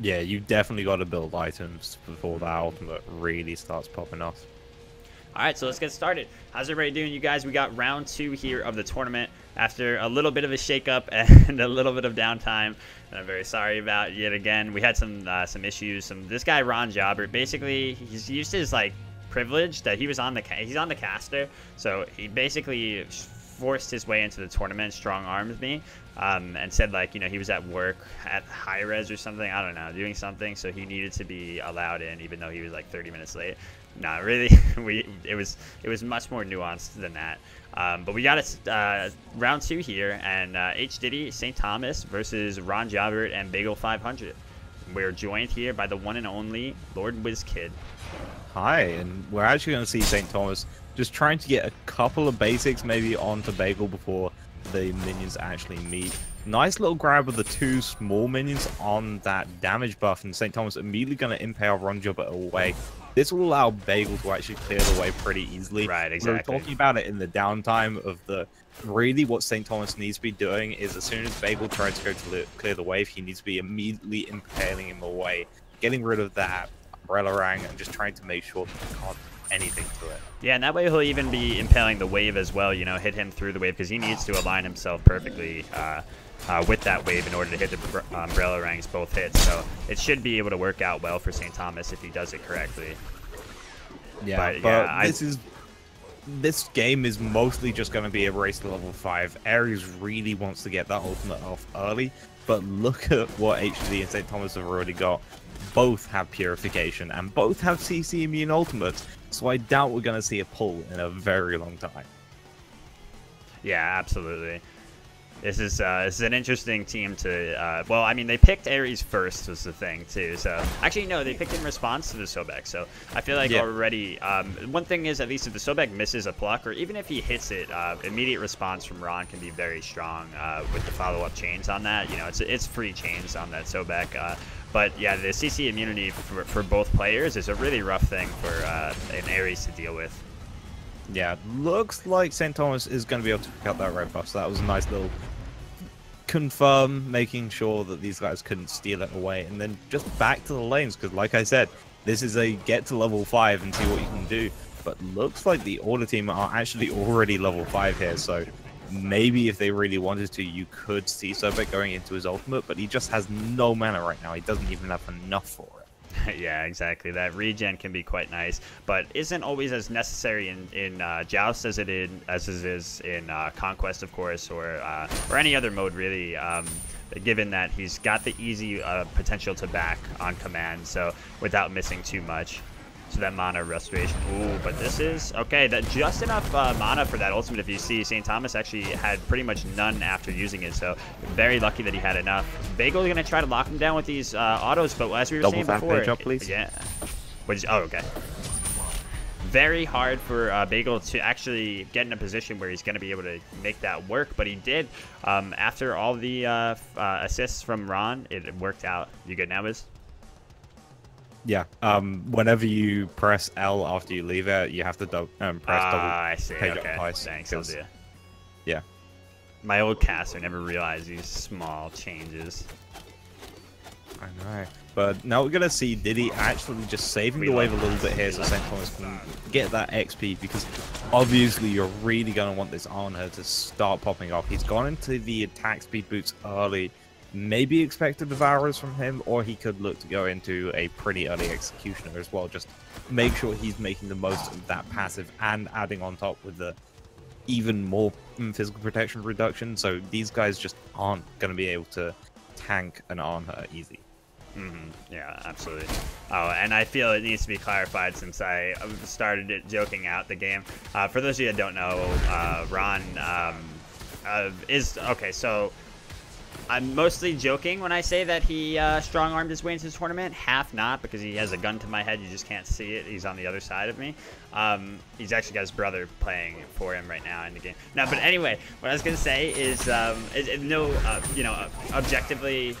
Yeah, you definitely got to build items before that ultimate really starts popping off. All right, so let's get started. How's everybody doing, you guys? We got round 2 here of the tournament after a little bit of a shakeup and a little bit of downtime. And I'm very sorry about yet again. We had some issues. This guy Ron Jobber, basically, he's used his like privilege that he's on the caster, so he basically forced his way into the tournament, strong armed me, and said like, you know, he was at work at high res or something, I don't know, doing something, so he needed to be allowed in even though he was like 30 minutes late. Not really. It was much more nuanced than that. But we got a round 2 here, and H Diddy, St. Thomas versus Ron Jobbert and Bagel 500. We're joined here by the one and only Lord WizKid. Hi, and we're actually going to see St. Thomas just trying to get a couple of basics maybe onto Bagel before the minions actually meet. Nice little grab of the 2 small minions on that damage buff, and St. Thomas immediately going to impale Ron Jobbert away. This will allow Bagel to actually clear the way pretty easily. Right, exactly. We were talking about it in the downtime of the... Really, what St. Thomas needs to be doing is as soon as Bagel tries to go to clear the wave, he needs to be immediately impaling him away, getting rid of that umbrella rang, and just trying to make sure that he can't do anything to it. Yeah, and that way he'll even be impaling the wave as well, you know, hit him through the wave, because he needs to align himself perfectly with that wave in order to hit the umbrella ranks both hits. So it should be able to work out well for St. Thomas if he does it correctly. Yeah, but this game is mostly just going to be a race to level 5. Ares really wants to get that ultimate off early, but look at what HD and St. Thomas have already got. Both have Purification, and both have CC immune ultimates, so I doubt we're going to see a pull in a very long time. Yeah, absolutely. This is an interesting team to, well, I mean, they picked Ares first was the thing, too. So, actually, no, they picked in response to the Sobek. So, I feel like already, one thing is, at least if the Sobek misses a pluck, or even if he hits it, immediate response from Ron can be very strong with the follow-up chains on that. You know, it's free chains on that Sobek. But, yeah, the CC immunity for both players is a really rough thing for an Ares to deal with. Yeah, looks like St. Thomas is going to be able to pick up that red buff, so that was a nice little confirm, making sure that these guys couldn't steal it away, and then just back to the lanes, because like I said, this is a get to level 5 and see what you can do, but looks like the order team are actually already level 5 here, so maybe if they really wanted to, you could see Sobek going into his ultimate, but he just has no mana right now, he doesn't even have enough for it. Yeah, exactly. That regen can be quite nice, but isn't always as necessary in Joust as it is in Conquest, of course, or any other mode, really. Given that he's got the easy potential to back on command, so without missing too much. So that mana restoration. Ooh, but this is okay. That just enough mana for that ultimate. If you see, St. Thomas actually had pretty much none after using it, so very lucky that he had enough. Bagel's gonna try to lock him down with these autos, but as we were saying before, page up, please. Yeah. Oh, okay. Very hard for Bagel to actually get in a position where he's going to be able to make that work, but he did. After all the assists from Ron, it worked out. You good now, Wiz? Yeah, whenever you press L after you leave it, you have to press double I see. page Okay. up twice. Thanks, I'll do. Yeah. My old caster never realized these small changes. I know. But now we're going to see Diddy actually just saving the wave a little bit here so St. Thomas can get that XP, because obviously you're really going to want this Anhur to start popping off. He's gone into the attack speed boots early. Maybe expect a Devourers from him, or he could look to go into a pretty early Executioner as well. Just make sure he's making the most of that passive and adding on top with the even more physical protection reduction. So these guys just aren't going to be able to tank an Anhur easy. Yeah, absolutely. Oh, and I feel it needs to be clarified since I started it joking out the game. For those of you that don't know, Ron is... Okay, so I'm mostly joking when I say that he strong-armed his way into the tournament. Half not, because he has a gun to my head. You just can't see it. He's on the other side of me. He's actually got his brother playing for him right now in the game. No, but anyway, what I was going to say is, you know, objectively,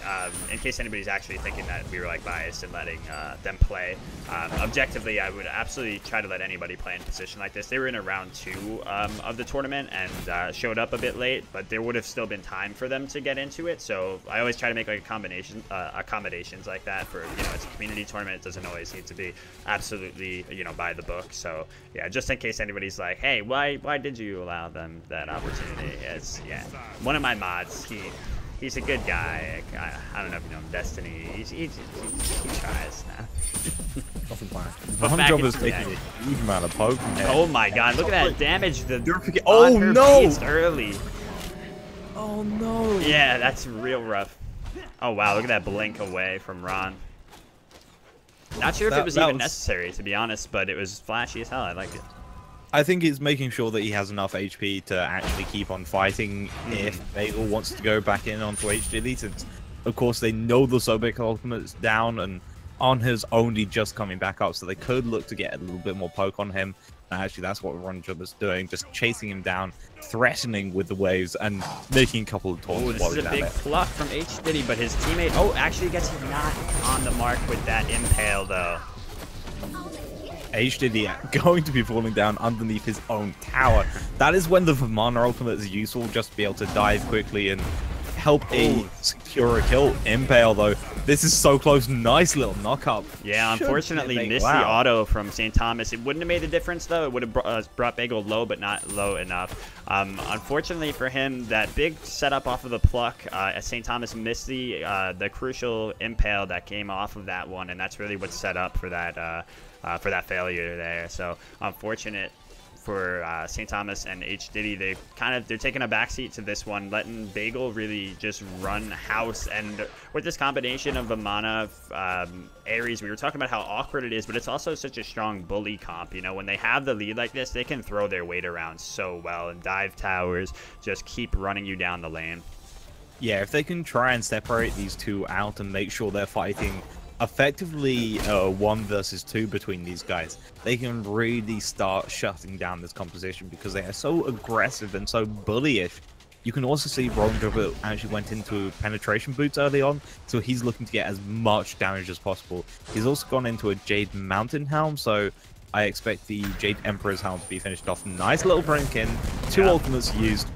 in case anybody's actually thinking that we were, like, biased in letting them play, objectively, I would absolutely try to let anybody play in a position like this. They were in a round 2 of the tournament and showed up a bit late, but there would have still been time for them to get into to it. So I always try to make like accommodations like that for, you know, it's a community tournament. It doesn't always need to be absolutely, you know, by the book. So yeah, just in case anybody's like, hey, why did you allow them that opportunity? It's, yeah, one of my mods, he's a good guy. I don't know if you know him, Destiny. He tries. One job is taking a huge amount of poke. Oh my god, look at that damage. Oh no! Early. Oh no! Yeah, that's real rough. Oh wow, look at that blink away from Ron. Not sure if it was even necessary, to be honest, but it was flashy as hell. I liked it. I think it's making sure that he has enough HP to actually keep on fighting if Bagel wants to go back in onto HDD, since of course they know the Sobek ultimate's down and Anhur's only just coming back up, so they could look to get a little bit more poke on him. And actually that's what Ron is doing, just chasing him down, threatening with the waves and making a couple of taunts. This is a big pluck from HDD, but his teammate actually gets not on the mark with that impale though. HDD going to be falling down underneath his own tower. That is when the Vamana ultimate is useful, just to be able to dive quickly and help secure a kill. Impale though, this is so close. Nice little knock up. Yeah, unfortunately missed the auto from St. Thomas. It wouldn't have made the difference though. It would have brought Bagel low, but not low enough. Unfortunately for him, that big setup off of the pluck, St. Thomas missed the crucial impale that came off of that one, and that's really what set up for that failure there. So unfortunate for St. Thomas and H. Diddy. They're taking a backseat to this one, letting Bagel really just run house. And with this combination of Vamana, Ares, we were talking about how awkward it is, but it's also such a strong bully comp. You know, when they have the lead like this, they can throw their weight around so well, and dive towers just keep running you down the lane. Yeah, if they can try and separate these two out and make sure they're fighting effectively 1 versus 2 between these guys, they can really start shutting down this composition because they are so aggressive and so bullyish. You can also see Rowan actually went into penetration boots early on, so he's looking to get as much damage as possible. He's also gone into a Jade Mountain Helm, so I expect the Jade Emperor's Helm to be finished off. Nice little brink in, 2 ultimates used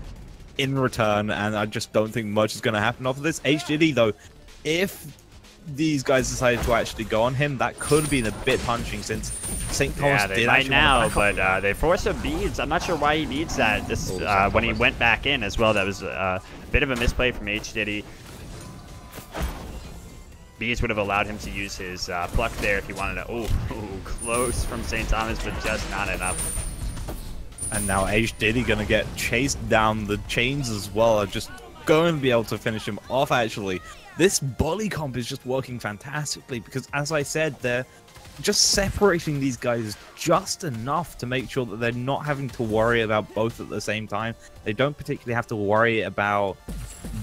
in return, and I just don't think much is going to happen off of this. HDD though, if these guys decided to actually go on him, that could have been a bit punching, since St. Thomas they might now, but they forced a beads. I'm not sure why he beads that. This when he went back in as well, that was a bit of a misplay from H. Diddy. Beads would have allowed him to use his pluck there if he wanted to. Close from St. Thomas, but just not enough. And now H. Diddy gonna get chased down the chains as well. Are just going to be able to finish him off. Actually, this bully comp is just working fantastically because, as I said, they're just separating these guys just enough to make sure that they're not having to worry about both at the same time. They don't particularly have to worry about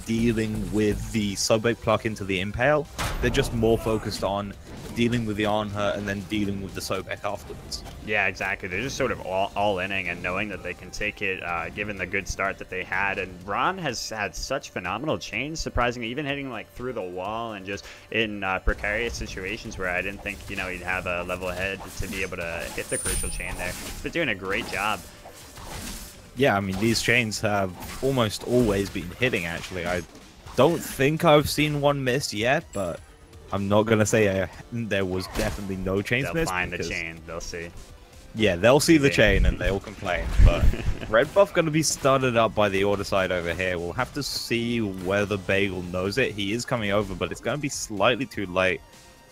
dealing with the Sobek pluck into the impale. They're just more focused on dealing with the Anhur and then dealing with the Sobek afterwards. Yeah, exactly. They're just sort of all-inning and knowing that they can take it, given the good start that they had. And Ron has had such phenomenal chains, surprisingly, even hitting like through the wall and just in precarious situations where I didn't think, you know, he'd have a level head to be able to hit the crucial chain there. He's been doing a great job. Yeah, I mean, these chains have almost always been hitting, actually. I don't think I've seen one miss yet, but I'm not going to say there was definitely no chains missed. They'll find the chain. They'll see. Yeah, they'll see the chain and they'll complain. But red buff going to be started up by the order side over here. We'll have to see whether Bagel knows it. He is coming over, but it's going to be slightly too late.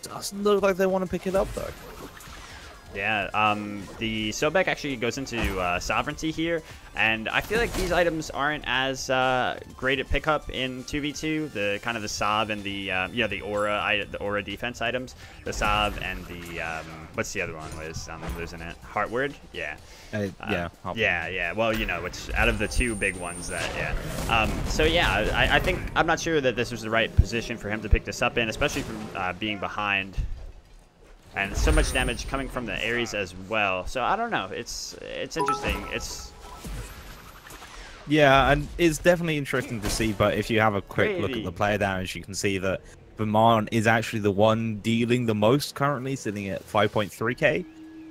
Doesn't look like they want to pick it up, though. Yeah, the Sobek actually goes into Sovereignty here, and I feel like these items aren't as great at pickup in 2v2. The kind of the Sob and the the aura defense items, the Sob and the what's the other one? Was I'm losing it. Heartward, yeah. Yeah. Well, you know, it's out of the 2 big ones that so yeah, I think I'm not sure that this was the right position for him to pick this up in, especially from being behind. And so much damage coming from the Ares as well. So I don't know. It's interesting. Yeah, and it's definitely interesting to see. But if you have a quick look at the player damage, you can see that Vamana is actually the one dealing the most currently, sitting at 5.3k.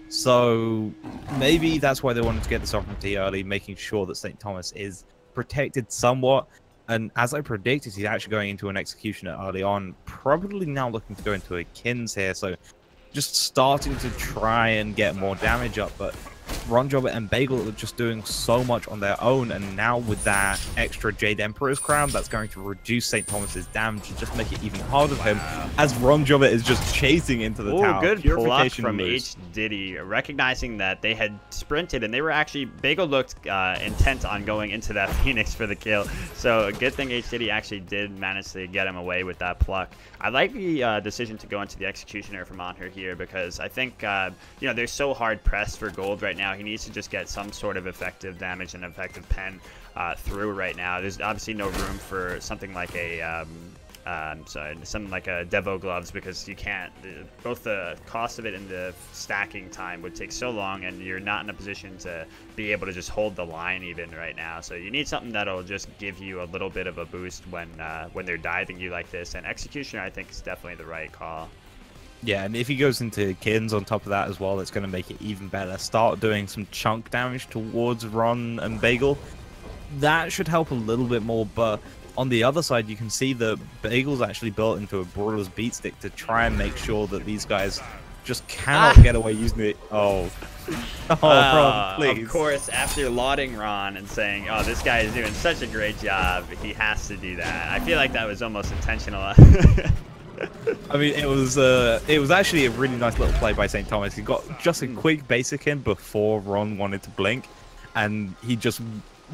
So maybe that's why they wanted to get the sovereignty early, making sure that St. Thomas is protected somewhat. And as I predicted, he's actually going into an Executioner early on, probably now looking to go into a Kins here, so just starting to try and get more damage up, but Ronjobbit and Bagel are just doing so much on their own, and now with that extra Jade Emperor's Crown, that's going to reduce St. Thomas's damage and just make it even harder for him, as Ronjobbit is just chasing into the tower. Good pluck from H. Diddy, recognizing that they had sprinted, and they were actually, Bagel looked intent on going into that Phoenix for the kill, so a good thing H. Diddy actually did manage to get him away with that pluck. I like the decision to go into the Executioner from Anhur here, because I think, you know, they're so hard pressed for gold right now. He needs to just get some sort of effective damage and effective pen through right now. There's obviously no room for something like a something like a Devo gloves, because you can't, both the cost of it and the stacking time would take so long, and you're not in a position to be able to just hold the line even right now. So you need something that'll just give you a little bit of a boost when they're diving you like this, and Executioner I think is definitely the right call. Yeah, and if he goes into Kins on top of that as well, it's going to make it even better. Start doing some chunk damage towards Ron and Bagel. That should help a little bit more, but on the other side, you can see that Bagel's actually built into a Brawler's Beatstick to try and make sure that these guys just cannot get away using it. Oh, Ron, please. Of course, after lauding Ron and saying, oh, this guy is doing such a great job, he has to do that. I feel like that was almost intentional. I mean, it was actually a really nice little play by St. Thomas. He got just a quick basic in before Ron wanted to blink, and he just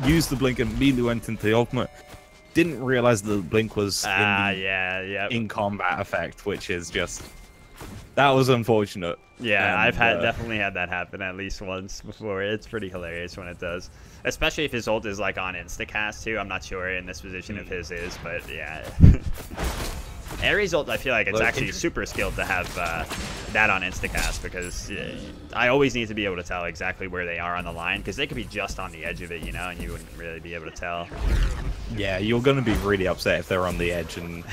used the blink and immediately went into the ultimate. Didn't realize the blink was in combat effect, which is just, that was unfortunate. Yeah, and I've definitely had that happen at least once before. It's pretty hilarious when it does, especially if his ult is like on instacast too. I'm not sure in this position if his is, but yeah. Ares ult, I feel like it's actually super skilled to have that on instacast, because I always need to be able to tell exactly where they are on the line, because they could be just on the edge of it, you know, and you wouldn't really be able to tell. Yeah, you're going to be really upset if they're on the edge and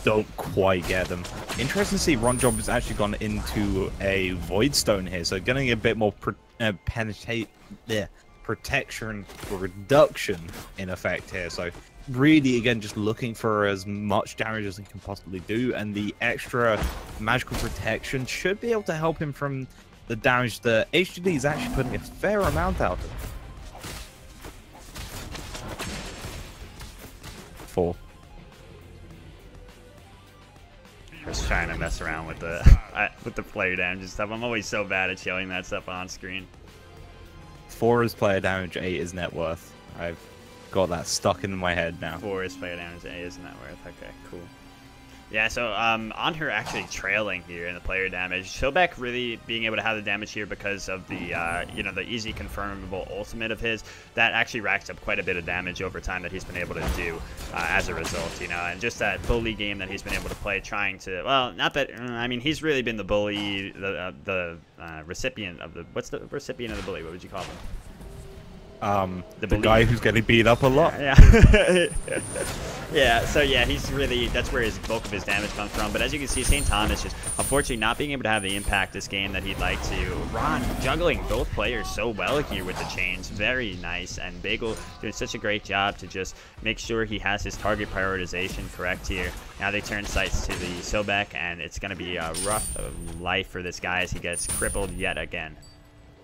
don't quite get them. Interesting to see Ronjob has actually gone into a Void Stone here, so getting a bit more protection reduction in effect here. So really, again, just looking for as much damage as he can possibly do, and the extra magical protection should be able to help him from the damage that HGD is actually putting a fair amount out of. 4. Just trying to mess around with the player damage and stuff. I'm always so bad at showing that stuff on screen. 4 is player damage, 8 is net worth. I've got that stuck in my head now. 4 is player damage, 8 is net worth. Okay, cool. Yeah, so Anhur actually trailing here in the player damage. Sobek really being able to have the damage here because of the you know, the easy confirmable ultimate of his. That actually racks up quite a bit of damage over time that he's been able to do as a result, you know. And just that bully game that he's been able to play, trying to, well, not that, I mean, he's really been the bully, the recipient of the, what's the recipient of the bully? What would you call him? The guy who's getting beat up a lot. Yeah. Yeah, so yeah, he's really, that's where his bulk of his damage comes from. But as you can see, St. Thomas just unfortunately not being able to have the impact this game that he'd like to. Ron juggling both players so well here with the chains, very nice. And Bagel doing such a great job to just make sure he has his target prioritization correct here. Now they turn sights to the Sobek, and it's going to be a rough life for this guy as he gets crippled yet again.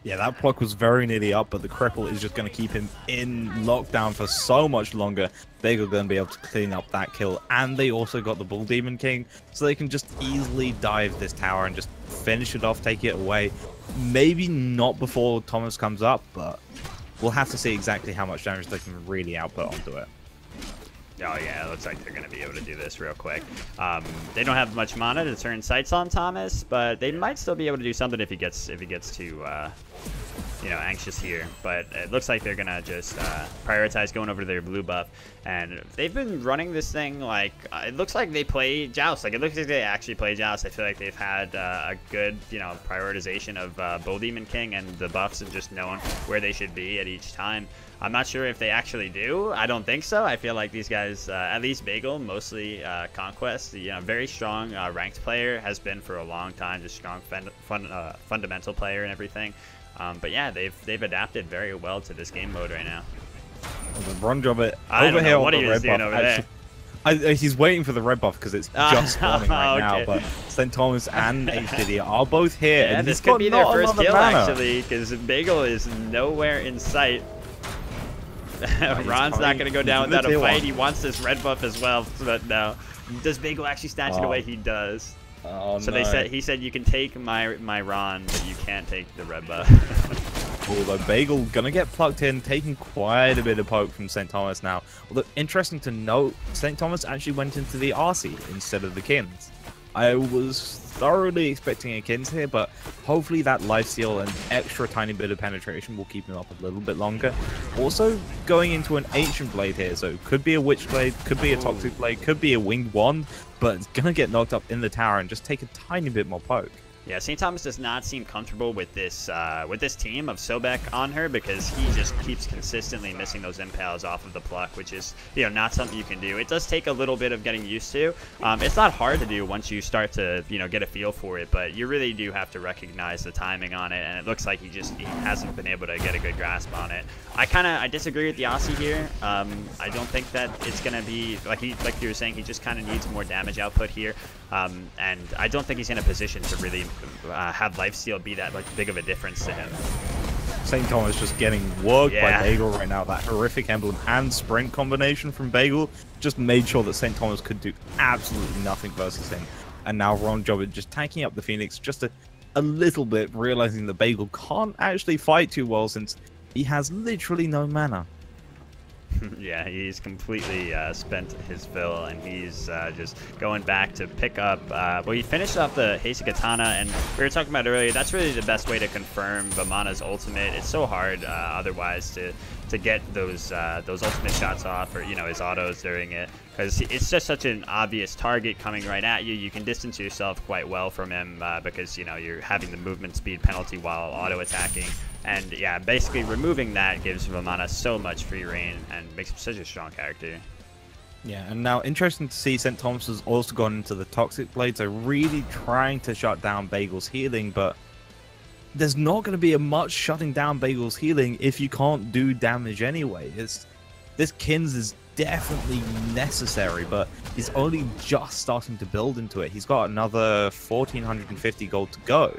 Yeah, that block was very nearly up, but the cripple is just going to keep him in lockdown for so much longer. They're going to be able to clean up that kill, and they also got the Bull Demon King, so they can just easily dive this tower and just finish it off, take it away. Maybe not before Thomas comes up, but we'll have to see exactly how much damage they can really output onto it. Oh yeah, it looks like they're going to be able to do this real quick. They don't have much mana to turn sights on Thomas, but they might still be able to do something if he gets too you know, anxious here. But it looks like they're going to just prioritize going over to their blue buff. And they've been running this thing like, it looks like they play Joust. Like, it looks like they actually play Joust. I feel like they've had a good, you know, prioritization of Bull Demon King and the buffs, and just knowing where they should be at each time. I'm not sure if they actually do. I don't think so. I feel like these guys, at least Bagel, mostly Conquest, you know, very strong ranked player, has been for a long time, just strong fundamental player and everything. But yeah, they've adapted very well to this game mode right now. Run job it I over don't here know on what the he was red doing buff. over there. He's waiting for the red buff because it's just spawning right now. But St. Thomas and HDD are both here. Yeah, and this he's could got be their not a first lot of kill mana. actually, because Bagel is nowhere in sight. Ron's not going to go down without a fight. He wants this red buff as well, but no. Does Bagel actually snatch it away? He does. Oh, so no. he said you can take my Ron, but you can't take the red buff. Although Bagel gonna get plucked in, taking quite a bit of poke from St. Thomas now. Although interesting to note, St. Thomas actually went into the RC instead of the Kins. I was thoroughly expecting a Kins here, but hopefully that lifesteal and extra tiny bit of penetration will keep him up a little bit longer. Also going into an Ancient Blade here, so could be a Witch Blade, could be a Toxic Blade, could be a Winged Wand, but it's gonna get knocked up in the tower and just take a tiny bit more poke. Yeah, St. Thomas does not seem comfortable with this team of Sobek on her, because he just keeps consistently missing those impales off of the pluck, which is, you know, not something you can do. It does take a little bit of getting used to. It's not hard to do once you start to, you know, get a feel for it, but you really do have to recognize the timing on it, and it looks like he hasn't been able to get a good grasp on it. I disagree with the Aussie here. I don't think that it's gonna be like you were saying. He just kind of needs more damage output here, and I don't think he's in a position to really have lifesteal be that big of a difference to him. St. Thomas just getting worked by Bagel right now. That horrific emblem and sprint combination from Bagel just made sure that St. Thomas could do absolutely nothing versus him. And now Ron Jobbert just tanking up the Phoenix just a little bit, realizing that Bagel can't actually fight too well since he has literally no mana. Yeah, he's completely spent his fill, and he's just going back to pick up. Well, he finished off the Hasty Katana, and we were talking about earlier, that's really the best way to confirm Vamana's ultimate. It's so hard otherwise to get those ultimate shots off, or, you know, his autos during it, because it's just such an obvious target coming right at you. You can distance yourself quite well from him because, you know, you're having the movement speed penalty while auto attacking. And yeah, basically removing that gives Vamana so much free reign and makes him such a strong character. Yeah, and now interesting to see St. Thomas has also gone into the Toxic Blade, so really trying to shut down Bagel's healing, but there's not going to be a much shutting down Bagel's healing if you can't do damage anyway. This Kins is definitely necessary, but he's only just starting to build into it. He's got another 1,450 gold to go.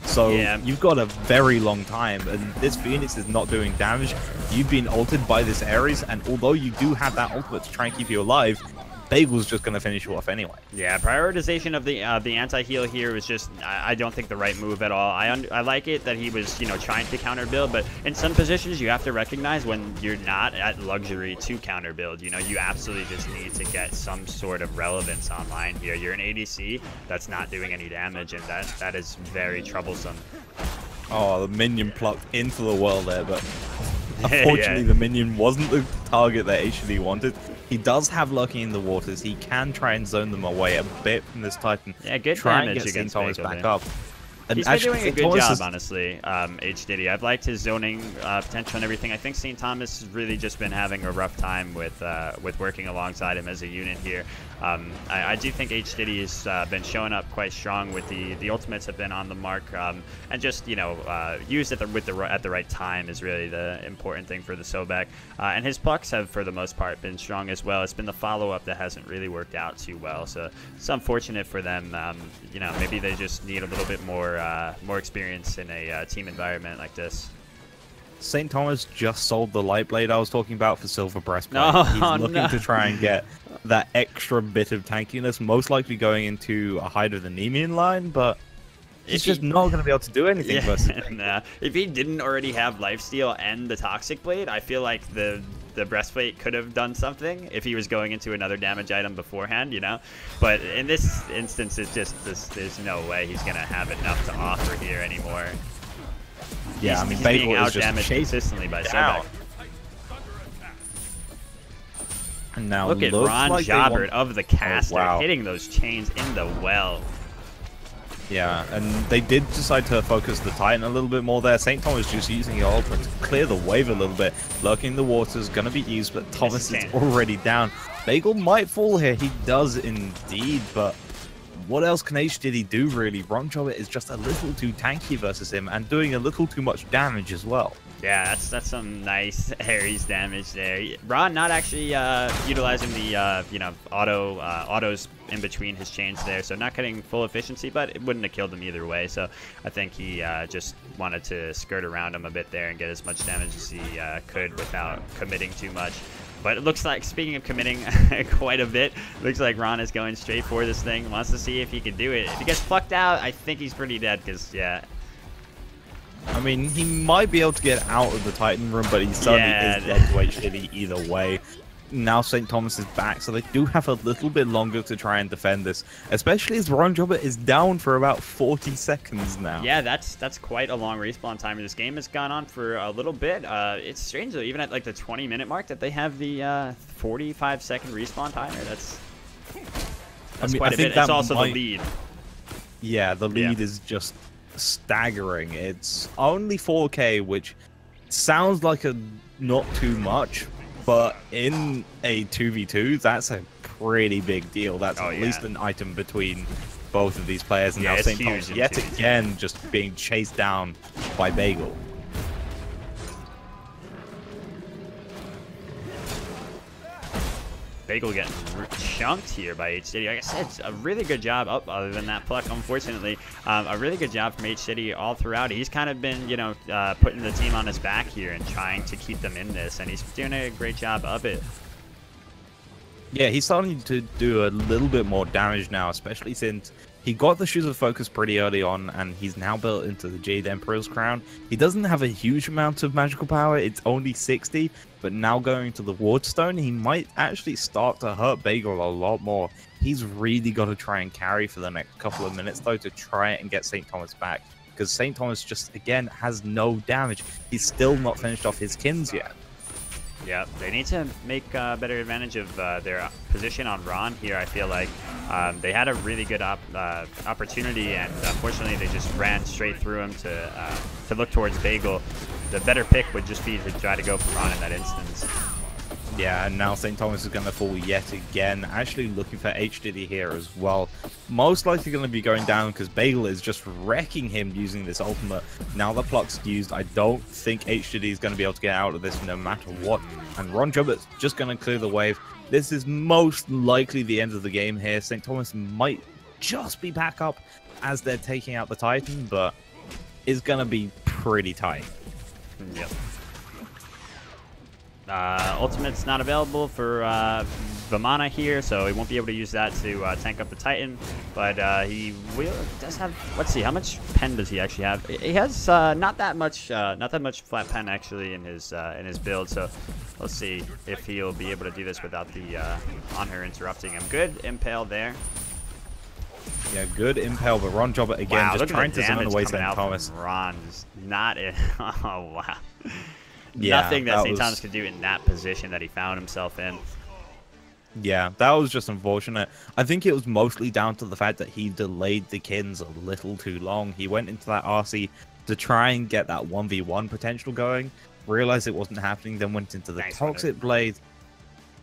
So you've got a very long time, and this Phoenix is not doing damage. You've been ulted by this Ares, and although you do have that ultimate to try and keep you alive, Bagel's just going to finish you off anyway. Yeah, prioritization of the anti-heal here was just, I don't think, the right move at all. I like it that he was, you know, trying to counter build, but in some positions you have to recognize when you're not at luxury to counter build. You know, you absolutely just need to get some sort of relevance online here. You're an ADC that's not doing any damage, and that is very troublesome. Oh, the minion plucked into the wall there, but unfortunately the minion wasn't the target that HD wanted. He does have Lucky in the waters. He can try and zone them away a bit from this Titan. Yeah, good try damage and get against Thomas Bagel, back man. up. And He's been doing a good job, honestly, HDD. I've liked his zoning potential and everything. I think St. Thomas has really just been having a rough time with working alongside him as a unit here. I do think HDD has been showing up quite strong with the ultimates have been on the mark, and just, you know, used at the right time is really the important thing for the Sobek. And his plucks have, for the most part, been strong as well. It's been the follow-up that hasn't really worked out too well, so it's unfortunate for them. You know, maybe they just need a little bit more experience in a team environment like this. St. Thomas just sold the light blade I was talking about for silver breastplate. He's looking to try and get that extra bit of tankiness, most likely going into a Hydra the Nemean line, but he's just not going to be able to do anything versus if he didn't already have lifesteal and the toxic blade, I feel like the breastplate could have done something if he was going into another damage item beforehand, you know. But in this instance, it's just there's no way he's gonna have enough to offer here anymore. Yeah, he's being out damaged consistently by Sobek. And now look at Ron Jobbert of the caster hitting those chains in the well. Yeah, and they did decide to focus the Titan a little bit more there. St. Thomas just using the ultimate to clear the wave a little bit. Lurking the waters, gonna be used, but Thomas is already down. Bagel might fall here. He does indeed, but what else can HDD do, really? Ron Jobber is just a little too tanky versus him and doing a little too much damage as well. Yeah, that's some nice Ares damage there. Ron not actually utilizing the you know, autos in between his chains there, so not getting full efficiency, but it wouldn't have killed him either way. So I think he just wanted to skirt around him a bit there and get as much damage as he could without committing too much. But it looks like, speaking of committing quite a bit, looks like Ron is going straight for this thing. Wants to see if he can do it. If he gets plucked out, I think he's pretty dead because, yeah. I mean, he might be able to get out of the Titan room, but he certainly is dead to HDD either way. Now St. Thomas is back, so they do have a little bit longer to try and defend this, especially as Ron Jobber is down for about 40 seconds now. Yeah, that's quite a long respawn time. This game has gone on for a little bit. It's strange though, even at like the 20-minute mark, that they have the 45-second respawn timer. That's I mean, quite a bit. It's also the lead. Yeah, the lead is just staggering. It's only 4K, which sounds like not too much, but in a 2v2, that's a pretty big deal. That's at least an item between both of these players. And now St. Thomas yet again just being chased down by Bagel. Bagel getting chunked here by H-City. Like I said, it's a really good job, other than that pluck, unfortunately. A really good job from H-City all throughout. He's kind of been, you know, putting the team on his back here and trying to keep them in this, and he's doing a great job of it. Yeah, he's starting to do a little bit more damage now, especially since he got the Shoes of Focus pretty early on, and he's now built into the Jade Emperor's Crown. He doesn't have a huge amount of magical power, it's only 60, but now going to the Wardstone, he might actually start to hurt Bagel a lot more. He's really got to try and carry for the next couple of minutes, though, to try and get St. Thomas back, because St. Thomas just, again, has no damage. He's still not finished off his kins yet. Yeah, they need to make better advantage of their position on Ron here. I feel like they had a really good opportunity, and unfortunately they just ran straight through him to look towards Bagel. The better pick would just be to try to go for Ron in that instance. Yeah, and now St. Thomas is going to fall yet again. Actually looking for HDD here as well. Most likely going to be going down because Bagel is just wrecking him using this ultimate. Now the pluck's used, I don't think HDD is going to be able to get out of this no matter what. And Ron Jobber's just going to clear the wave. This is most likely the end of the game here. St. Thomas might just be back up as they're taking out the Titan, but it's going to be pretty tight. Yep. Ultimate's not available for Vamana here, so he won't be able to use that to tank up the Titan. But he does have. Let's see, how much pen does he actually have? He has not that much flat pen actually in his build. So let's see if he'll be able to do this without the Anhur interrupting him. Good impale there. Yeah, good impale, but Ron Jobber again just trying to summon away St. Thomas. Ron's not in. Oh wow. Yeah, nothing that St. Thomas could do in that position that he found himself in. Yeah, that was just unfortunate. I think it was mostly down to the fact that he delayed the kins a little too long. He went into that RC to try and get that 1v1 potential going, realized it wasn't happening, then went into the Toxic Blade,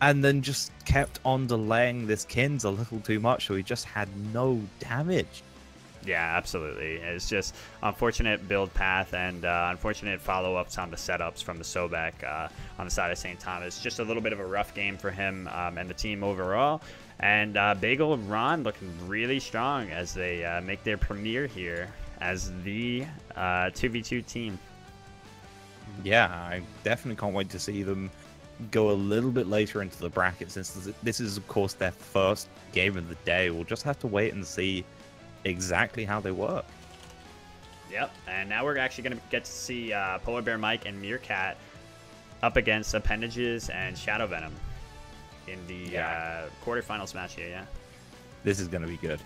and then just kept on delaying this kins a little too much, so he just had no damage. Yeah, absolutely. It's just unfortunate build path and unfortunate follow-ups on the setups from the Sobek on the side of St. Thomas. Just a little bit of a rough game for him and the team overall. And Bagel and Ron looking really strong as they make their premiere here as the 2v2 team. Yeah, I definitely can't wait to see them go a little bit later into the bracket, since this is, of course, their first game of the day. We'll just have to wait and see exactly how they work. Yep, and now we're actually going to get to see Polar Bear Mike and Meerkat up against Appendages and Shadow Venom in the quarterfinals match here. Yeah, this is going to be good.